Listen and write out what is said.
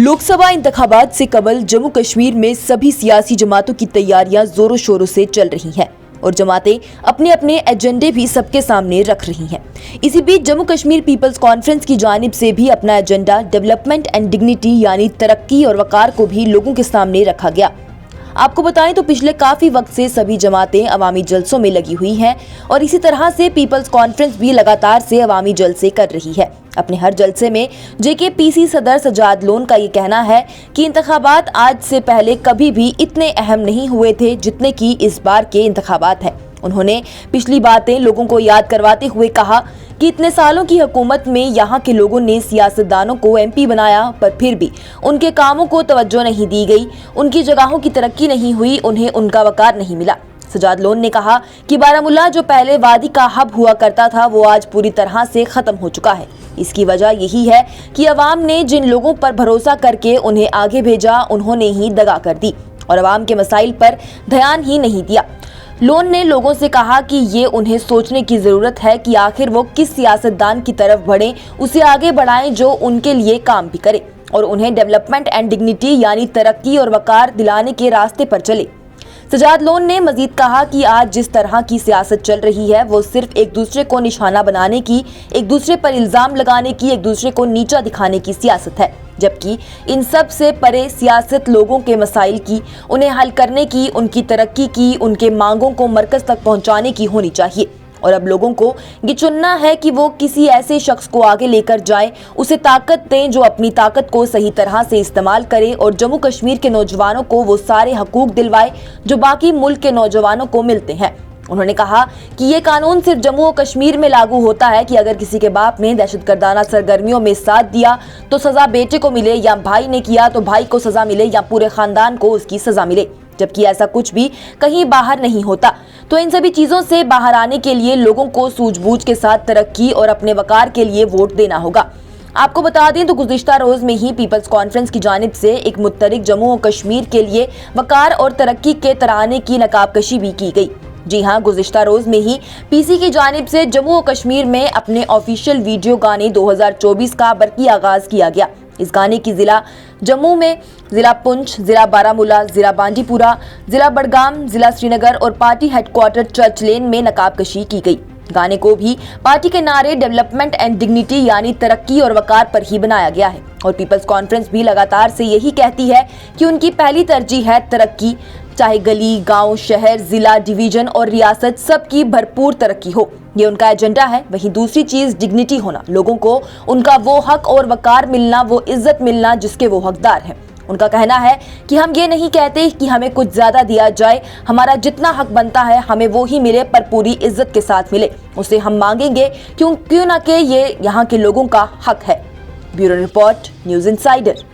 लोकसभा इंतखाबात से कबल जम्मू कश्मीर में सभी सियासी जमातों की तैयारियां जोरों शोरों से चल रही हैं और जमातें अपने अपने एजेंडे भी सबके सामने रख रही हैं। इसी बीच जम्मू कश्मीर पीपल्स कॉन्फ्रेंस की जानिब से भी अपना एजेंडा डेवलपमेंट एंड डिग्निटी यानी तरक्की और वकार को भी लोगों के सामने रखा गया। आपको बताएं तो पिछले काफी वक्त से सभी जमातें अवामी जलसों में लगी हुई हैं और इसी तरह से पीपल्स कॉन्फ्रेंस भी लगातार से अवामी जलसे कर रही है। अपने हर जलसे में जेकेपीसी सदर सजाद लोन का ये कहना है कि इंतखाबात आज से पहले कभी भी इतने अहम नहीं हुए थे जितने कि इस बार के इंतखाबात हैं। उन्होंने पिछली बातें लोगों को याद करवाते हुए कहा कि इतने सालों की हुकूमत में यहाँ के लोगों ने सियासतदानों को एमपी बनाया, पर फिर भी उनके कामों को तवज्जो नहीं दी गई, उनकी जगहों की तरक्की नहीं हुई, उन्हें उनका वकार नहीं मिला। सजाद लोन ने कहा कि बारामूला जो पहले वादी का हब हुआ करता था वो आज पूरी तरह से खत्म हो चुका है। इसकी वजह यही है कि अवाम ने जिन लोगों पर भरोसा करके उन्हें आगे भेजा उन्होंने ही दगा कर दी और अवाम के मसाइल पर ध्यान ही नहीं दिया। लोन ने लोगों से कहा कि ये उन्हें सोचने की जरूरत है कि आखिर वो किस सियासतदान की तरफ बढ़ें, उसे आगे बढ़ाएं जो उनके लिए काम भी करे और उन्हें डेवलपमेंट एंड डिग्निटी यानी तरक्की और वकार दिलाने के रास्ते पर चले। सजाद लोन ने मजीद कहा कि आज जिस तरह की सियासत चल रही है वो सिर्फ एक दूसरे को निशाना बनाने की, एक दूसरे पर इल्जाम लगाने की, एक दूसरे को नीचा दिखाने की सियासत है, जबकि इन सब से परे सियासत लोगों के मसाइल की, उन्हें हल करने की, उनकी तरक्की की, उनके मांगों को मरकज तक पहुंचाने की होनी चाहिए। और अब लोगों को ये चुनना है कि वो किसी ऐसे शख्स को आगे लेकर जाएं, उसे ताकत दें जो अपनी ताकत को सही तरह से इस्तेमाल करे और जम्मू कश्मीर के नौजवानों को वो सारे हकूक दिलवाए जो बाकी मुल्क के नौजवानों को मिलते हैं। उन्होंने कहा कि ये कानून सिर्फ जम्मू और कश्मीर में लागू होता है कि अगर किसी के बाप ने दहशतगर्दाना सरगर्मियों में साथ दिया तो सजा बेटे को मिले, या भाई ने किया तो भाई को सजा मिले, या पूरे खानदान को उसकी सजा मिले, जबकि ऐसा कुछ भी कहीं बाहर नहीं होता। तो इन सभी चीजों से बाहर आने के लिए लोगों को सूझबूझ के साथ तरक्की और अपने वकार के लिए वोट देना होगा। आपको बता दें तो गुज़िश्ता रोज में ही पीपल्स कॉन्फ्रेंस की जानिब से एक मुत्तरिक जम्मू और कश्मीर के लिए वकार और तरक्की के तराने की नकाबकशी भी की गई। जी हां, गुज़िश्ता रोज में ही पीसी की जानिब से जम्मू और कश्मीर में अपने ऑफिशियल वीडियो गाने 2024 का बरकी आगाज किया गया। इस गाने की जिला जम्मू में, जिला पुंछ, जिला बारामूला, जिला बांडीपुरा, जिला बडगाम, जिला श्रीनगर और पार्टी हेडक्वार्टर चर्च लेन में नकाबकशी की गई। गाने को भी पार्टी के नारे डेवलपमेंट एंड डिग्निटी यानी तरक्की और वकार पर ही बनाया गया है और पीपल्स कॉन्फ्रेंस भी लगातार से यही कहती है कि उनकी पहली तरजीह है तरक्की, चाहे गली, गांव, शहर, जिला, डिवीजन और रियासत सबकी भरपूर तरक्की हो, ये उनका एजेंडा है। वहीं दूसरी चीज डिग्निटी होना, लोगों को उनका वो हक और वकार मिलना, वो इज्जत मिलना जिसके वो हकदार हैं। उनका कहना है कि हम ये नहीं कहते कि हमें कुछ ज्यादा दिया जाए, हमारा जितना हक बनता है हमें वो ही मिले, पर पूरी इज्जत के साथ मिले, उसे हम मांगेंगे क्यों ना कि ये यहाँ के लोगों का हक है। Bureau report, news insider.